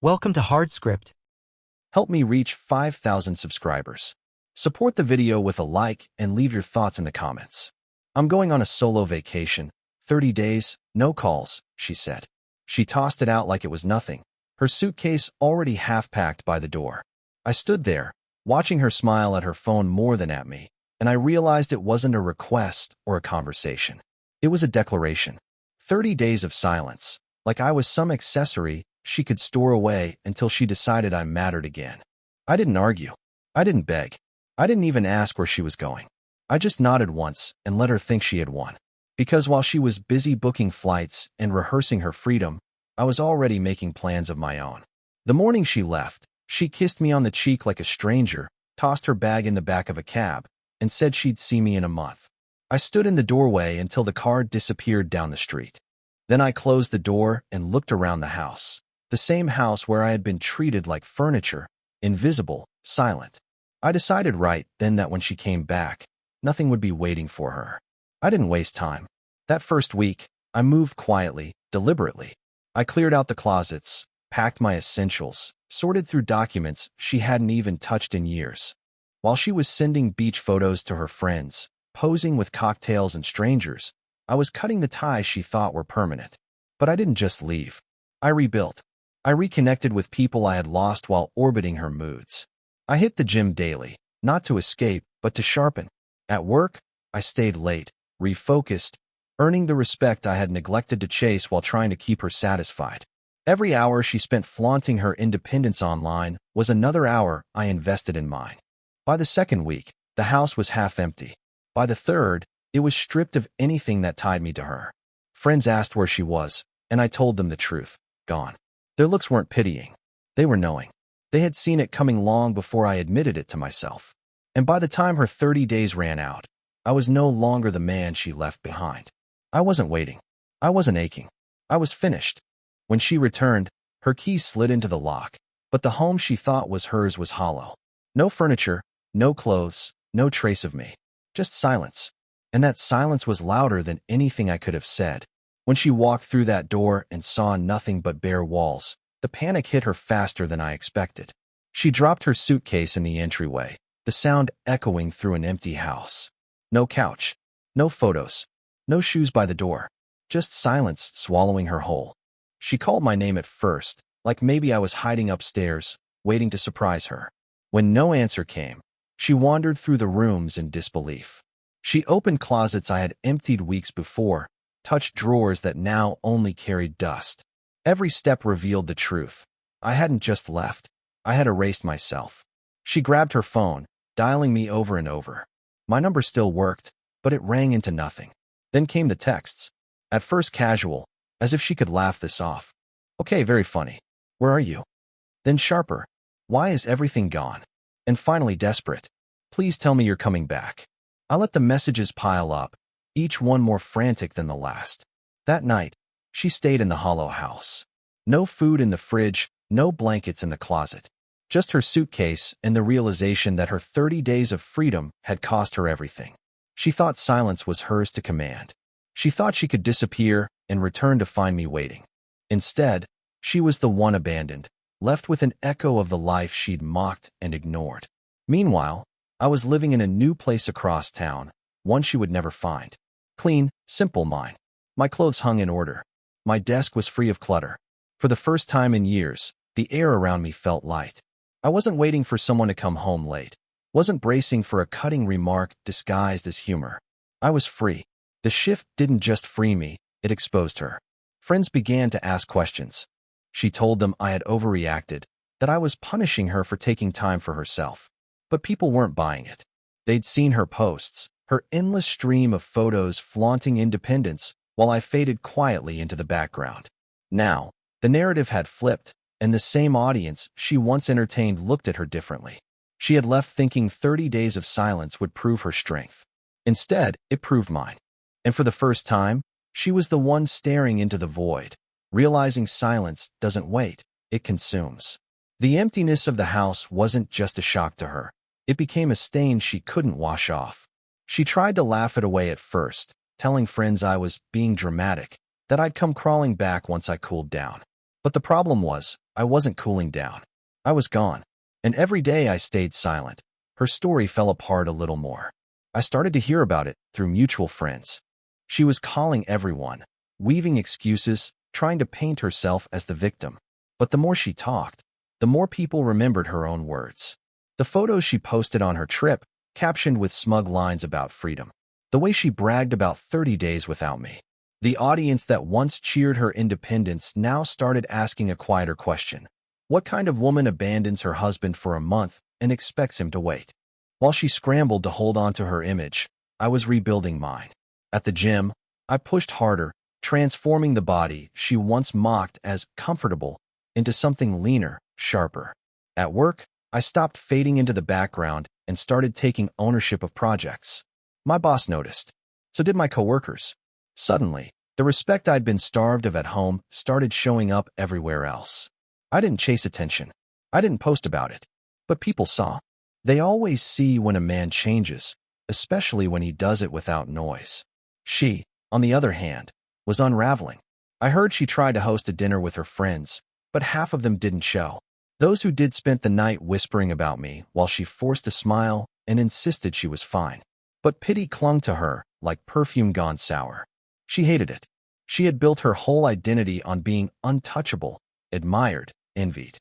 Welcome to HardScript. Help me reach 5,000 subscribers. Support the video with a like and leave your thoughts in the comments. I'm going on a solo vacation. 30 days, no calls, she said. She tossed it out like it was nothing, her suitcase already half-packed by the door. I stood there, watching her smile at her phone more than at me, and I realized it wasn't a request or a conversation. It was a declaration. 30 days of silence, like I was some accessory she could store away until she decided I mattered again. I didn't argue. I didn't beg. I didn't even ask where she was going. I just nodded once and let her think she had won. Because while she was busy booking flights and rehearsing her freedom, I was already making plans of my own. The morning she left, she kissed me on the cheek like a stranger, tossed her bag in the back of a cab, and said she'd see me in a month. I stood in the doorway until the car disappeared down the street. Then I closed the door and looked around the house. The same house where I had been treated like furniture, invisible, silent. I decided right then that when she came back, nothing would be waiting for her. I didn't waste time. That first week, I moved quietly, deliberately. I cleared out the closets, packed my essentials, sorted through documents she hadn't even touched in years. While she was sending beach photos to her friends, posing with cocktails and strangers, I was cutting the ties she thought were permanent. But I didn't just leave. I rebuilt. I reconnected with people I had lost while orbiting her moods. I hit the gym daily, not to escape, but to sharpen. At work, I stayed late, refocused, earning the respect I had neglected to chase while trying to keep her satisfied. Every hour she spent flaunting her independence online was another hour I invested in mine. By the second week, the house was half empty. By the third, it was stripped of anything that tied me to her. Friends asked where she was, and I told them the truth. Gone. Their looks weren't pitying. They were knowing. They had seen it coming long before I admitted it to myself. And by the time her 30 days ran out, I was no longer the man she left behind. I wasn't waiting. I wasn't aching. I was finished. When she returned, her key slid into the lock, but the home she thought was hers was hollow. No furniture, no clothes, no trace of me. Just silence. And that silence was louder than anything I could have said. When she walked through that door and saw nothing but bare walls, the panic hit her faster than I expected. She dropped her suitcase in the entryway, the sound echoing through an empty house. No couch, no photos, no shoes by the door, just silence swallowing her whole. She called my name at first, like maybe I was hiding upstairs, waiting to surprise her. When no answer came, she wandered through the rooms in disbelief. She opened closets I had emptied weeks before, touched drawers that now only carried dust. Every step revealed the truth. I hadn't just left. I had erased myself. She grabbed her phone, dialing me over and over. My number still worked, but it rang into nothing. Then came the texts. At first casual, as if she could laugh this off. Okay, very funny. Where are you? Then sharper. Why is everything gone? And finally desperate. Please tell me you're coming back. I let the messages pile up, each one more frantic than the last. That night, she stayed in the hollow house. No food in the fridge, no blankets in the closet. Just her suitcase and the realization that her 30 days of freedom had cost her everything. She thought silence was hers to command. She thought she could disappear and return to find me waiting. Instead, she was the one abandoned, left with an echo of the life she'd mocked and ignored. Meanwhile, I was living in a new place across town, one she would never find. Clean, simple mine. My clothes hung in order. My desk was free of clutter. For the first time in years, the air around me felt light. I wasn't waiting for someone to come home late. Wasn't bracing for a cutting remark disguised as humor. I was free. The shift didn't just free me, it exposed her. Friends began to ask questions. She told them I had overreacted, that I was punishing her for taking time for herself. But people weren't buying it. They'd seen her posts, her endless stream of photos flaunting independence, while I faded quietly into the background. Now, the narrative had flipped, and the same audience she once entertained looked at her differently. She had left thinking 30 days of silence would prove her strength. Instead, it proved mine. And for the first time, she was the one staring into the void, realizing silence doesn't wait, it consumes. The emptiness of the house wasn't just a shock to her. It became a stain she couldn't wash off. She tried to laugh it away at first, telling friends I was being dramatic, that I'd come crawling back once I cooled down. But the problem was, I wasn't cooling down. I was gone. And every day I stayed silent, her story fell apart a little more. I started to hear about it through mutual friends. She was calling everyone, weaving excuses, trying to paint herself as the victim. But the more she talked, the more people remembered her own words. The photos she posted on her trip, captioned with smug lines about freedom. The way she bragged about 30 days without me. The audience that once cheered her independence now started asking a quieter question. What kind of woman abandons her husband for a month and expects him to wait? While she scrambled to hold on to her image, I was rebuilding mine. At the gym, I pushed harder, transforming the body she once mocked as comfortable into something leaner, sharper. At work, I stopped fading into the background and started taking ownership of projects. My boss noticed. So did my coworkers. Suddenly, the respect I'd been starved of at home started showing up everywhere else. I didn't chase attention. I didn't post about it. But people saw. They always see when a man changes, especially when he does it without noise. She, on the other hand, was unraveling. I heard she tried to host a dinner with her friends, but half of them didn't show. Those who did spent the night whispering about me while she forced a smile and insisted she was fine. But pity clung to her like perfume gone sour. She hated it. She had built her whole identity on being untouchable, admired, envied.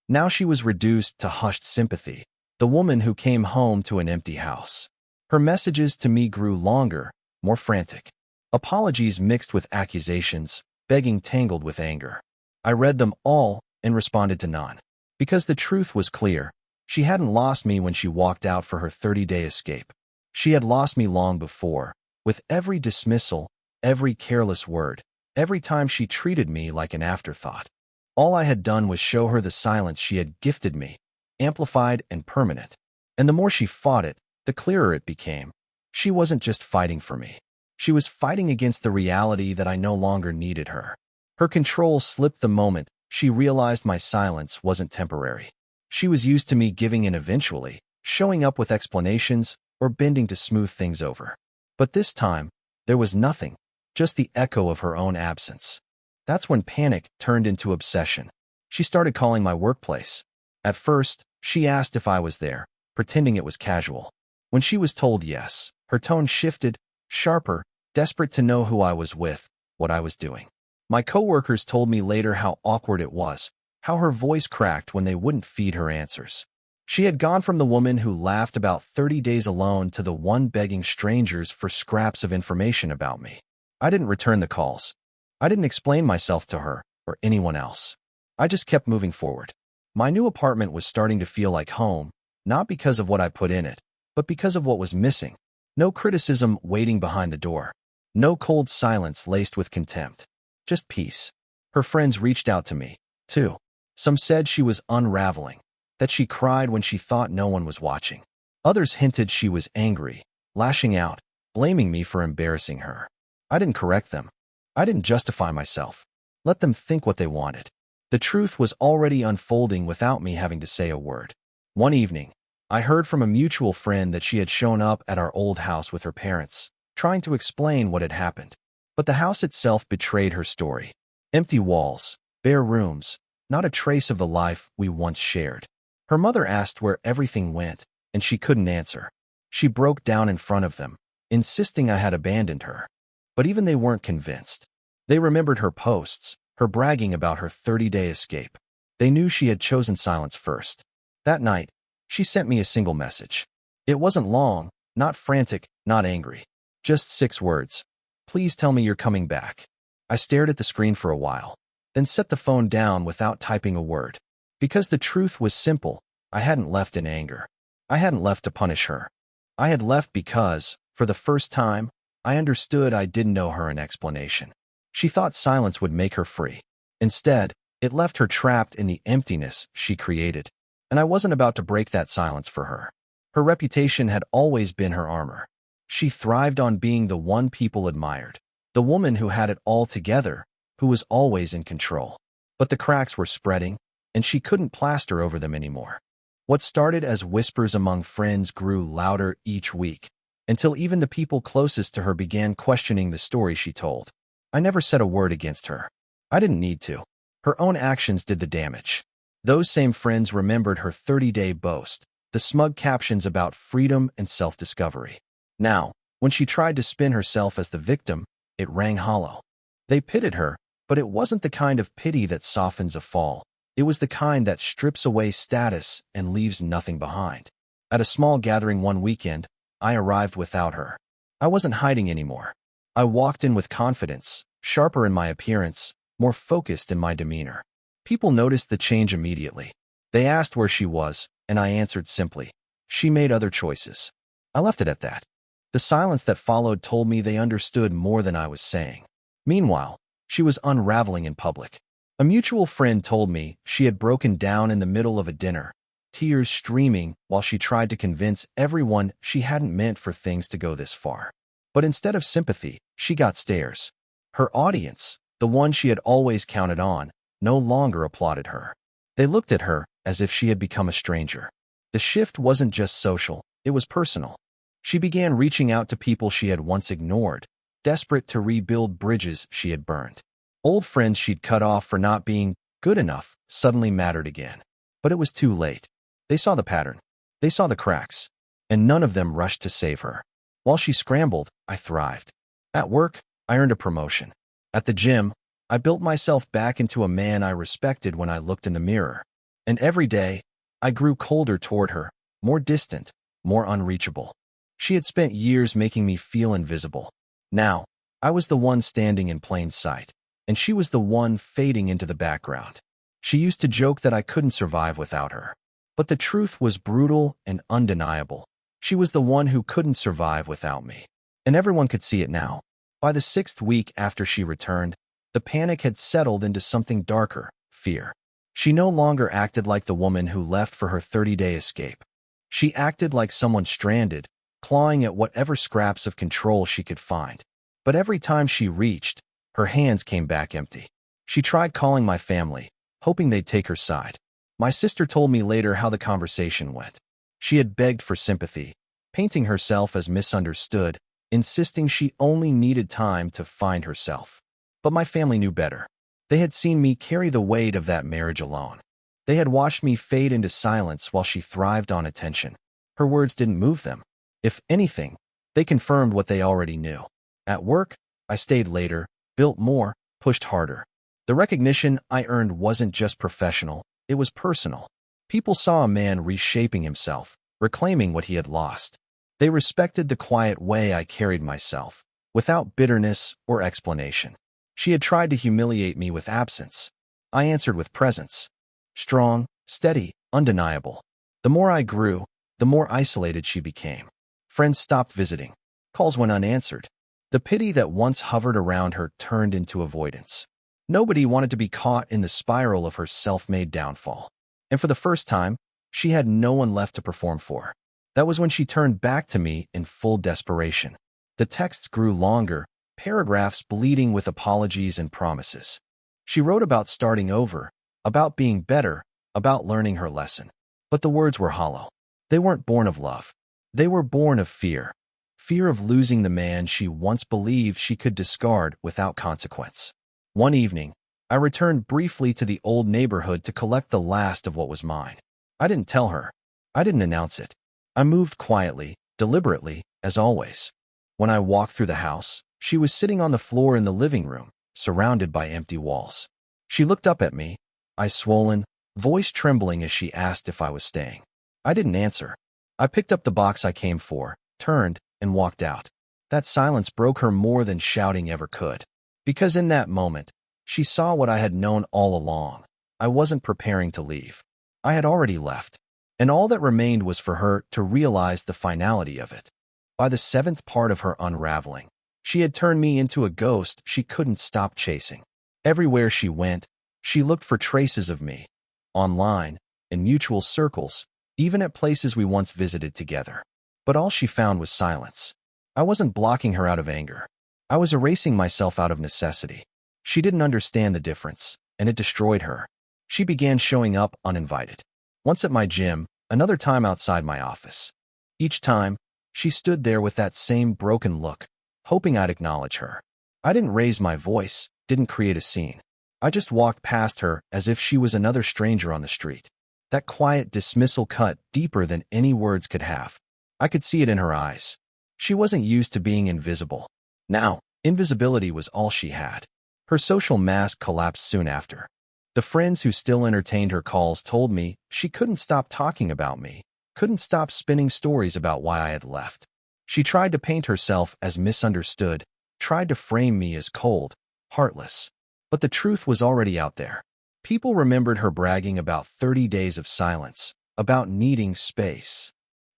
Now she was reduced to hushed sympathy, the woman who came home to an empty house. Her messages to me grew longer, more frantic. Apologies mixed with accusations, begging tangled with anger. I read them all and responded to none. Because the truth was clear, she hadn't lost me when she walked out for her 30-day escape. She had lost me long before, with every dismissal, every careless word, every time she treated me like an afterthought. All I had done was show her the silence she had gifted me, amplified and permanent. And the more she fought it, the clearer it became. She wasn't just fighting for me. She was fighting against the reality that I no longer needed her. Her control slipped the moment she realized my silence wasn't temporary. She was used to me giving in eventually, showing up with explanations, or bending to smooth things over. But this time, there was nothing, just the echo of her own absence. That's when panic turned into obsession. She started calling my workplace. At first, she asked if I was there, pretending it was casual. When she was told yes, her tone shifted, sharper, desperate to know who I was with, what I was doing. My coworkers told me later how awkward it was, how her voice cracked when they wouldn't feed her answers. She had gone from the woman who laughed about 30 days alone to the one begging strangers for scraps of information about me. I didn't return the calls. I didn't explain myself to her or anyone else. I just kept moving forward. My new apartment was starting to feel like home, not because of what I put in it, but because of what was missing. No criticism waiting behind the door. No cold silence laced with contempt. Just peace. Her friends reached out to me, too. Some said she was unraveling, that she cried when she thought no one was watching. Others hinted she was angry, lashing out, blaming me for embarrassing her. I didn't correct them. I didn't justify myself. Let them think what they wanted. The truth was already unfolding without me having to say a word. One evening, I heard from a mutual friend that she had shown up at our old house with her parents, trying to explain what had happened. But the house itself betrayed her story. Empty walls, bare rooms, not a trace of the life we once shared. Her mother asked where everything went, and she couldn't answer. She broke down in front of them, insisting I had abandoned her. But even they weren't convinced. They remembered her posts, her bragging about her 30-day escape. They knew she had chosen silence first. That night, she sent me a single message. It wasn't long, not frantic, not angry. Just 6 words. Please tell me you're coming back. I stared at the screen for a while, then set the phone down without typing a word. Because the truth was simple, I hadn't left in anger. I hadn't left to punish her. I had left because, for the first time, I understood I didn't owe her an explanation. She thought silence would make her free. Instead, it left her trapped in the emptiness she created. And I wasn't about to break that silence for her. Her reputation had always been her armor. She thrived on being the one people admired, the woman who had it all together, who was always in control. But the cracks were spreading, and she couldn't plaster over them anymore. What started as whispers among friends grew louder each week, until even the people closest to her began questioning the story she told. I never said a word against her. I didn't need to. Her own actions did the damage. Those same friends remembered her 30-day boast, the smug captions about freedom and self-discovery. Now, when she tried to spin herself as the victim, it rang hollow. They pitied her, but it wasn't the kind of pity that softens a fall. It was the kind that strips away status and leaves nothing behind. At a small gathering one weekend, I arrived without her. I wasn't hiding anymore. I walked in with confidence, sharper in my appearance, more focused in my demeanor. People noticed the change immediately. They asked where she was, and I answered simply, "She made other choices." I left it at that. The silence that followed told me they understood more than I was saying. Meanwhile, she was unraveling in public. A mutual friend told me she had broken down in the middle of a dinner, tears streaming while she tried to convince everyone she hadn't meant for things to go this far. But instead of sympathy, she got stares. Her audience, the one she had always counted on, no longer applauded her. They looked at her as if she had become a stranger. The shift wasn't just social, it was personal. She began reaching out to people she had once ignored, desperate to rebuild bridges she had burned. Old friends she'd cut off for not being good enough suddenly mattered again. But it was too late. They saw the pattern. They saw the cracks. And none of them rushed to save her. While she scrambled, I thrived. At work, I earned a promotion. At the gym, I built myself back into a man I respected when I looked in the mirror. And every day, I grew colder toward her, more distant, more unreachable. She had spent years making me feel invisible. Now, I was the one standing in plain sight, and she was the one fading into the background. She used to joke that I couldn't survive without her. But the truth was brutal and undeniable. She was the one who couldn't survive without me. And everyone could see it now. By the 6th week after she returned, the panic had settled into something darker, fear. She no longer acted like the woman who left for her 30-day escape. She acted like someone stranded, clawing at whatever scraps of control she could find. But every time she reached, her hands came back empty. She tried calling my family, hoping they'd take her side. My sister told me later how the conversation went. She had begged for sympathy, painting herself as misunderstood, insisting she only needed time to find herself. But my family knew better. They had seen me carry the weight of that marriage alone. They had watched me fade into silence while she thrived on attention. Her words didn't move them. If anything, they confirmed what they already knew. At work, I stayed later, built more, pushed harder. The recognition I earned wasn't just professional, it was personal. People saw a man reshaping himself, reclaiming what he had lost. They respected the quiet way I carried myself, without bitterness or explanation. She had tried to humiliate me with absence. I answered with presence. Strong, steady, undeniable. The more I grew, the more isolated she became. Friends stopped visiting. Calls went unanswered. The pity that once hovered around her turned into avoidance. Nobody wanted to be caught in the spiral of her self-made downfall. And for the first time, she had no one left to perform for. That was when she turned back to me in full desperation. The texts grew longer, paragraphs bleeding with apologies and promises. She wrote about starting over, about being better, about learning her lesson. But the words were hollow. They weren't born of love. They were born of fear. Fear of losing the man she once believed she could discard without consequence. One evening, I returned briefly to the old neighborhood to collect the last of what was mine. I didn't tell her. I didn't announce it. I moved quietly, deliberately, as always. When I walked through the house, she was sitting on the floor in the living room, surrounded by empty walls. She looked up at me, eyes swollen, voice trembling as she asked if I was staying. I didn't answer. I picked up the box I came for, turned, and walked out. That silence broke her more than shouting ever could. Because in that moment, she saw what I had known all along. I wasn't preparing to leave. I had already left. And all that remained was for her to realize the finality of it. By the 7th part of her unraveling, she had turned me into a ghost she couldn't stop chasing. Everywhere she went, she looked for traces of me. Online, in mutual circles, even at places we once visited together. But all she found was silence. I wasn't blocking her out of anger. I was erasing myself out of necessity. She didn't understand the difference, and it destroyed her. She began showing up uninvited. Once at my gym, another time outside my office. Each time, she stood there with that same broken look, hoping I'd acknowledge her. I didn't raise my voice, didn't create a scene. I just walked past her as if she was another stranger on the street. That quiet dismissal cut deeper than any words could have. I could see it in her eyes. She wasn't used to being invisible. Now, invisibility was all she had. Her social mask collapsed soon after. The friends who still entertained her calls told me she couldn't stop talking about me, couldn't stop spinning stories about why I had left. She tried to paint herself as misunderstood, tried to frame me as cold, heartless. But the truth was already out there. People remembered her bragging about 30 days of silence, about needing space.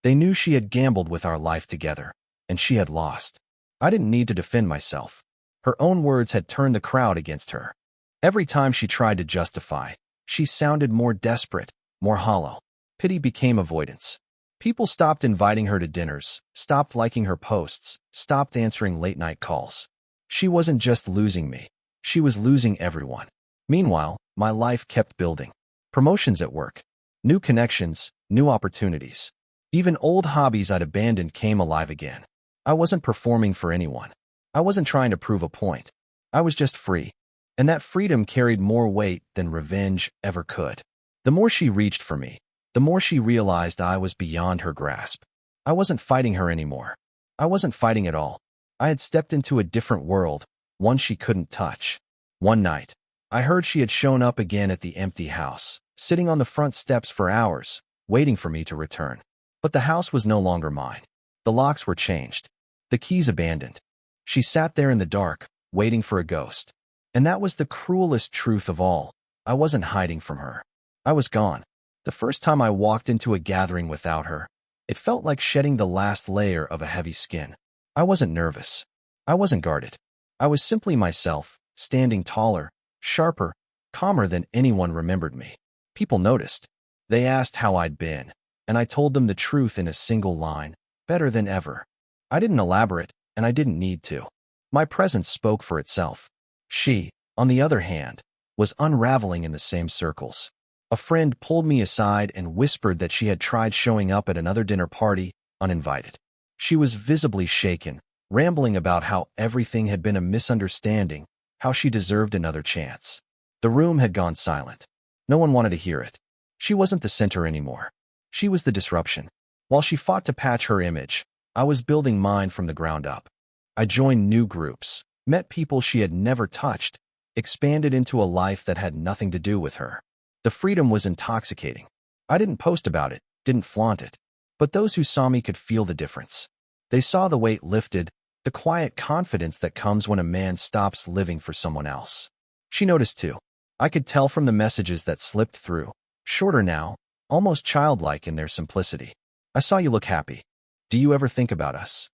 They knew she had gambled with our life together, and she had lost. I didn't need to defend myself. Her own words had turned the crowd against her. Every time she tried to justify, she sounded more desperate, more hollow. Pity became avoidance. People stopped inviting her to dinners, stopped liking her posts, stopped answering late-night calls. She wasn't just losing me. She was losing everyone. Meanwhile, my life kept building. Promotions at work, new connections, new opportunities. Even old hobbies I'd abandoned came alive again. I wasn't performing for anyone. I wasn't trying to prove a point. I was just free. And that freedom carried more weight than revenge ever could. The more she reached for me, the more she realized I was beyond her grasp. I wasn't fighting her anymore. I wasn't fighting at all. I had stepped into a different world, one she couldn't touch. One night, I heard she had shown up again at the empty house, sitting on the front steps for hours, waiting for me to return. But the house was no longer mine. The locks were changed. The keys abandoned. She sat there in the dark, waiting for a ghost. And that was the cruelest truth of all. I wasn't hiding from her. I was gone. The first time I walked into a gathering without her, it felt like shedding the last layer of a heavy skin. I wasn't nervous. I wasn't guarded. I was simply myself, standing taller, sharper, calmer than anyone remembered me. People noticed. They asked how I'd been, and I told them the truth in a single line, better than ever. I didn't elaborate, and I didn't need to. My presence spoke for itself. She, on the other hand, was unraveling in the same circles. A friend pulled me aside and whispered that she had tried showing up at another dinner party, uninvited. She was visibly shaken, rambling about how everything had been a misunderstanding, how she deserved another chance. The room had gone silent. No one wanted to hear it. She wasn't the center anymore. She was the disruption. While she fought to patch her image, I was building mine from the ground up. I joined new groups, met people she had never touched, expanded into a life that had nothing to do with her. The freedom was intoxicating. I didn't post about it, didn't flaunt it. But those who saw me could feel the difference. They saw the weight lifted, the quiet confidence that comes when a man stops living for someone else. She noticed too. I could tell from the messages that slipped through, shorter now, almost childlike in their simplicity. I saw you look happy. Do you ever think about us?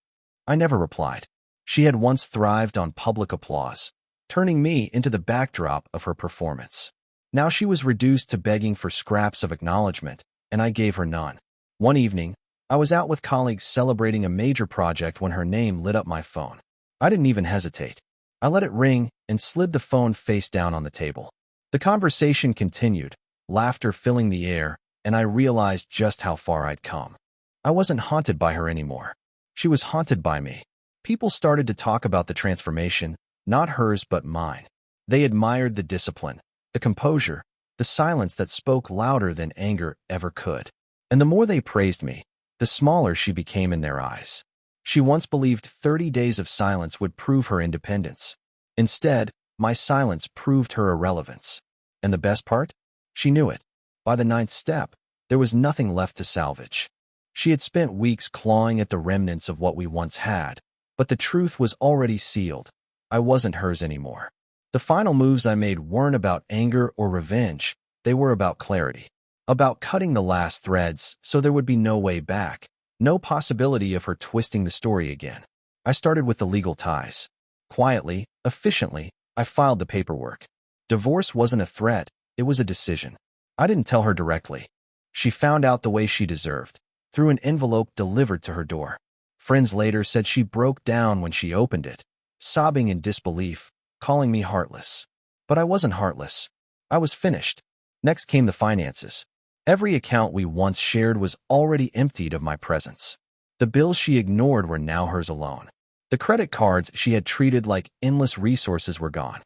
I never replied. She had once thrived on public applause, turning me into the backdrop of her performance. Now she was reduced to begging for scraps of acknowledgement, and I gave her none. One evening, I was out with colleagues celebrating a major project when her name lit up my phone. I didn't even hesitate. I let it ring and slid the phone face down on the table. The conversation continued, laughter filling the air, and I realized just how far I'd come. I wasn't haunted by her anymore. She was haunted by me. People started to talk about the transformation, not hers but mine. They admired the discipline, the composure, the silence that spoke louder than anger ever could. And the more they praised me, the smaller she became in their eyes. She once believed 30 days of silence would prove her independence. Instead, my silence proved her irrelevance. And the best part? She knew it. By the 9th step, there was nothing left to salvage. She had spent weeks clawing at the remnants of what we once had, but the truth was already sealed. I wasn't hers anymore. The final moves I made weren't about anger or revenge. They were about clarity. About cutting the last threads so there would be no way back, no possibility of her twisting the story again. I started with the legal ties. Quietly, efficiently, I filed the paperwork. Divorce wasn't a threat, it was a decision. I didn't tell her directly. She found out the way she deserved, through an envelope delivered to her door. Friends later said she broke down when she opened it, sobbing in disbelief, calling me heartless. But I wasn't heartless. I was finished. Next came the finances. Every account we once shared was already emptied of my presence. The bills she ignored were now hers alone. The credit cards she had treated like endless resources were gone.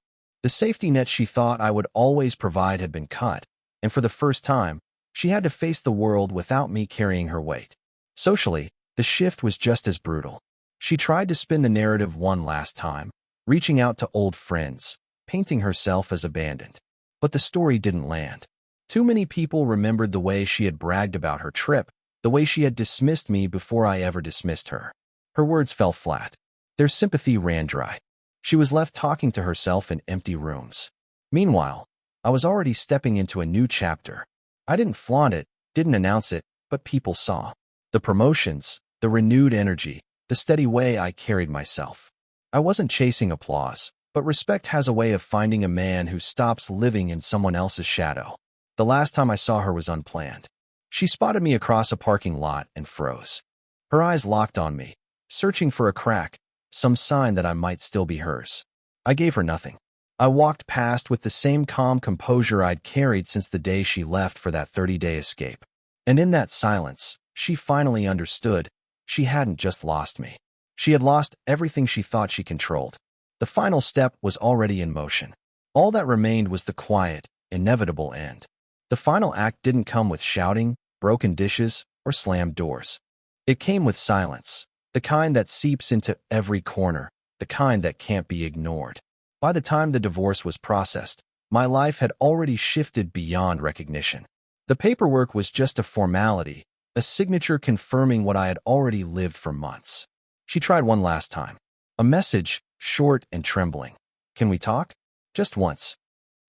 The safety net she thought I would always provide had been cut, and for the first time, she had to face the world without me carrying her weight. Socially, the shift was just as brutal. She tried to spin the narrative one last time, reaching out to old friends, painting herself as abandoned. But the story didn't land. Too many people remembered the way she had bragged about her trip, the way she had dismissed me before I ever dismissed her. Her words fell flat. Their sympathy ran dry. She was left talking to herself in empty rooms. Meanwhile, I was already stepping into a new chapter. I didn't flaunt it, didn't announce it, but people saw. The promotions, the renewed energy, the steady way I carried myself. I wasn't chasing applause, but respect has a way of finding a man who stops living in someone else's shadow. The last time I saw her was unplanned. She spotted me across a parking lot and froze. Her eyes locked on me, searching for a crack, some sign that I might still be hers. I gave her nothing. I walked past with the same calm composure I'd carried since the day she left for that 30-day escape. And in that silence, she finally understood. She hadn't just lost me. She had lost everything she thought she controlled. The final step was already in motion. All that remained was the quiet, inevitable end. The final act didn't come with shouting, broken dishes, or slammed doors. It came with silence, the kind that seeps into every corner, the kind that can't be ignored. By the time the divorce was processed, my life had already shifted beyond recognition. The paperwork was just a formality, a signature confirming what I had already lived for months. She tried one last time. A message, short and trembling. "Can we talk?" Just once.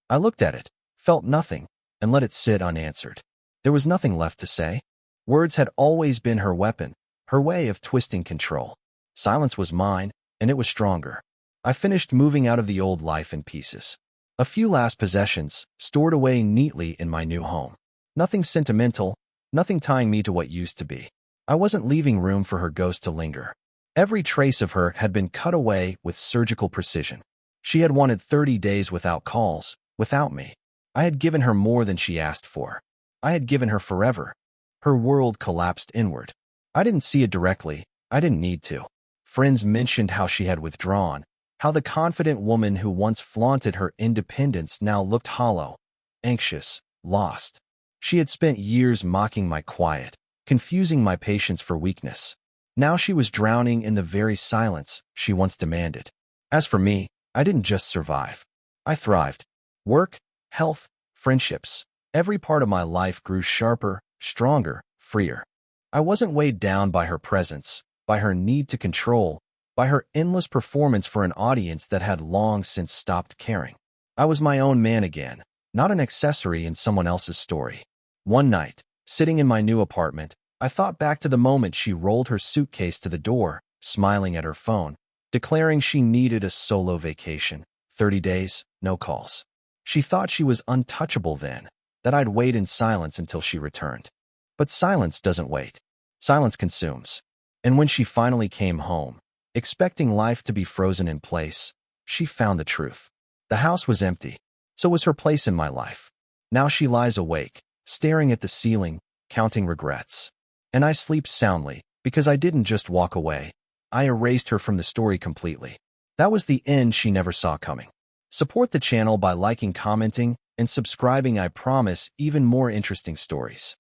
I looked at it, felt nothing, and let it sit unanswered. There was nothing left to say. Words had always been her weapon, her way of twisting control. Silence was mine, and it was stronger. I finished moving out of the old life in pieces. A few last possessions, stored away neatly in my new home. Nothing sentimental, nothing tying me to what used to be. I wasn't leaving room for her ghost to linger. Every trace of her had been cut away with surgical precision. She had wanted 30 days without calls, without me. I had given her more than she asked for. I had given her forever. Her world collapsed inward. I didn't see it directly. I didn't need to. Friends mentioned how she had withdrawn, how the confident woman who once flaunted her independence now looked hollow, anxious, lost. She had spent years mocking my quiet, confusing my patience for weakness. Now she was drowning in the very silence she once demanded. As for me, I didn't just survive. I thrived. Work, health, friendships. Every part of my life grew sharper, stronger, freer. I wasn't weighed down by her presence, by her need to control, by her endless performance for an audience that had long since stopped caring. I was my own man again, not an accessory in someone else's story. One night, sitting in my new apartment, I thought back to the moment she rolled her suitcase to the door, smiling at her phone, declaring she needed a solo vacation, 30 days, no calls. She thought she was untouchable then, that I'd wait in silence until she returned. But silence doesn't wait. Silence consumes. And when she finally came home, expecting life to be frozen in place, she found the truth. The house was empty. So was her place in my life. Now she lies awake, staring at the ceiling, counting regrets. And I sleep soundly, because I didn't just walk away. I erased her from the story completely. That was the end she never saw coming. Support the channel by liking, commenting, and subscribing. I promise even more interesting stories.